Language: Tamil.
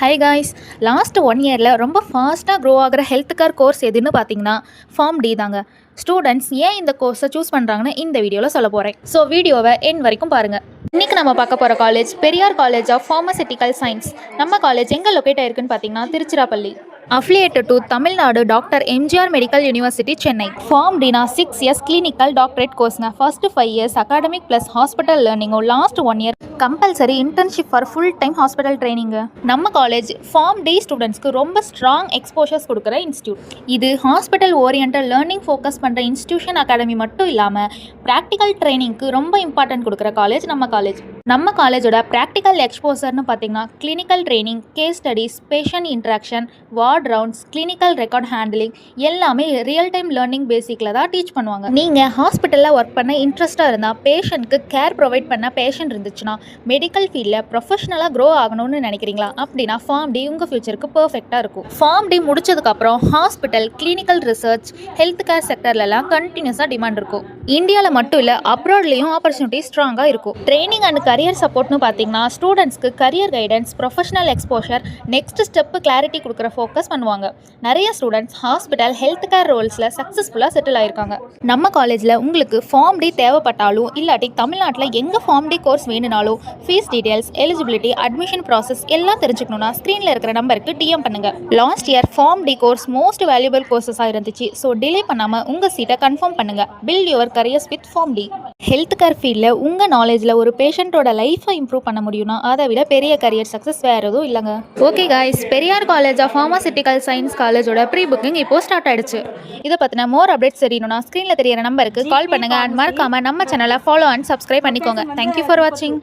ஹை காய்ஸ், லாஸ்ட் 1 இயரில் ரொம்ப ஃபாஸ்ட்டாக க்ரோ ஆகிற ஹெல்த் கேர் கோர்ஸ் எதுன்னு பார்த்தீங்கன்னா ஃபார்ம் டி தாங்க. ஸ்டூடெண்ட்ஸ் ஏன் இந்த கோர்ஸை சூஸ் பண்ணுறாங்கன்னு இந்த வீடியோவில் சொல்ல போகிறேன். ஸோ வீடியோவை எண்ட் வரைக்கும் பாருங்கள். இன்றைக்கி நம்ம பார்க்க போகிற college Periyar college of pharmaceutical science. நம்ம காலேஜ் எங்கே லொக்கேட் ஆயிருக்குன்னு பார்த்தீங்கன்னா Tiruchirappalli. affiliated to Tamil Nadu doctor MGR medical university Chennai. Pharm டினா 6 இயர்ஸ் கிளினிக்கல் டாக்டரேட் கோர்ஸுங்க. First 5 years academic plus hospital லேர்னிங்கும், last 1 year compulsory internship for full time hospital training. நம்ம காலேஜ் ஃபார்ம் டி ஸ்டூடெண்ட்ஸ்க்கு ரொம்ப ஸ்ட்ராங் எக்ஸ்போஷர்ஸ் கொடுக்குற இன்ஸ்டியூட். இது ஹாஸ்பிட்டல் ஓரியன்டல் லேர்னிங் ஃபோக்கஸ் பண்ணுற இன்ஸ்டியூஷன். அகாடமி மட்டும் இல்லாமல் ப்ராக்டிக்கல் ட்ரைனிங்க்கு ரொம்ப இம்பார்ட்டன்ட் கொடுக்குற காலேஜ் நம்ம காலேஜ். நம்ம காலேஜோட ப்ராக்டிக்கல் எக்ஸ்போசர்னு பார்த்தீங்கன்னா clinical training, case studies, patient interaction, ward rounds, clinical record handling எல்லாமே ரியல் டைம் லேர்னிங் பேசிக்கில் தான் டீச் பண்ணுவாங்க. நீங்கள் ஹாஸ்பிட்டலில் ஒர்க் பண்ண இன்ட்ரெஸ்ட்டாக இருந்தால், பேஷண்ட்க்கு கேர் ப்ரொவைட் பண்ண பேஷண்ட் இருந்துச்சுன்னா, மெடிக்கல் ஃபீல்டில் ப்ரொஃபஷனலாக க்ரோ ஆகணும்னு நினைக்கிறீங்களா அப்படின்னா ஃபார்ம் டி உங்கள் ஃபியூச்சருக்கு பர்ஃபெக்டாக இருக்கும். ஃபார்ம் டி முடிச்சதுக்கப்புறம் hospital, clinical research, health care செக்டர்லலாம் கண்டினியூஸாக டிமாண்ட் இருக்கும். இந்தியாவில் மட்டும் இல்லை, அப்ராட்லேயும் ஆப்பர்ச்சுனிட்டி ஸ்ட்ராங்காக இருக்கும். ட்ரைனிங் அண்ட் கரியர் சப்போர்ட்னு பார்த்தீங்கன்னா ஸ்டூடெண்ட்ஸ்க்கு career guidance, professional exposure, next step clarity கொடுக்குற ஃபோக்கஸ் பண்ணுவாங்க. நிறைய ஸ்டூடெண்ட்ஸ் ஹாஸ்பிட்டல், ஹெல்த் கேர் ரோல்ஸில் சக்ஸஸ்ஃபுல்லாக செட்டில் ஆயிருக்காங்க. நம்ம காலேஜில் உங்களுக்கு ஃபார்ம் டி தேவைப்பட்டாலும் இல்லாட்டி தமிழ்நாட்டில் எங்கே ஃபார்ம் டி கோர்ஸ் வேணுனாலும் fees details, eligibility, admission process எல்லாம் தெரிஞ்சுக்கணுன்னா ஸ்க்ரீனில் இருக்கிற நம்பருக்கு டிஎம் பண்ணுங்கள். Last year pharm D course most valuable கோர்சஸாக இருந்துச்சு. ஸோ டிலே பண்ணாமல் உங்கள் சீட்டை கன்ஃபார்ம் பண்ணுங்கள். Build your careers with pharm D. Health care ஃபீல்டில் உங்கள் நாலேஜில் ஒரு பேஷண்ட்டோட லைஃப்பை இம்ப்ரூவ் பண்ண முடியும்னா அதை விட பெரிய கரியர் சக்ஸஸ் வேறு எதுவும் இல்லைங்க. Okay guys, Periyar college of pharmaceutical science காலேஜோட ப்ரீ புக்கிங் இப்போ ஸ்டார்ட் ஆயிடுச்சு. இதை பற்றின மோர் அப்டேட்ஸ் தெரியணும்னா ஸ்க்ரீனில் தெரியிற நம்பருக்கு கால் பண்ணுங்கள். அண்ட் மறக்காமல் நம்ம சேனலை ஃபாலோ அண்ட் சப்ஸ்கிரைப் பண்ணிக்கோங்க. தேங்க்யூ ஃபார் வாட்சிங்.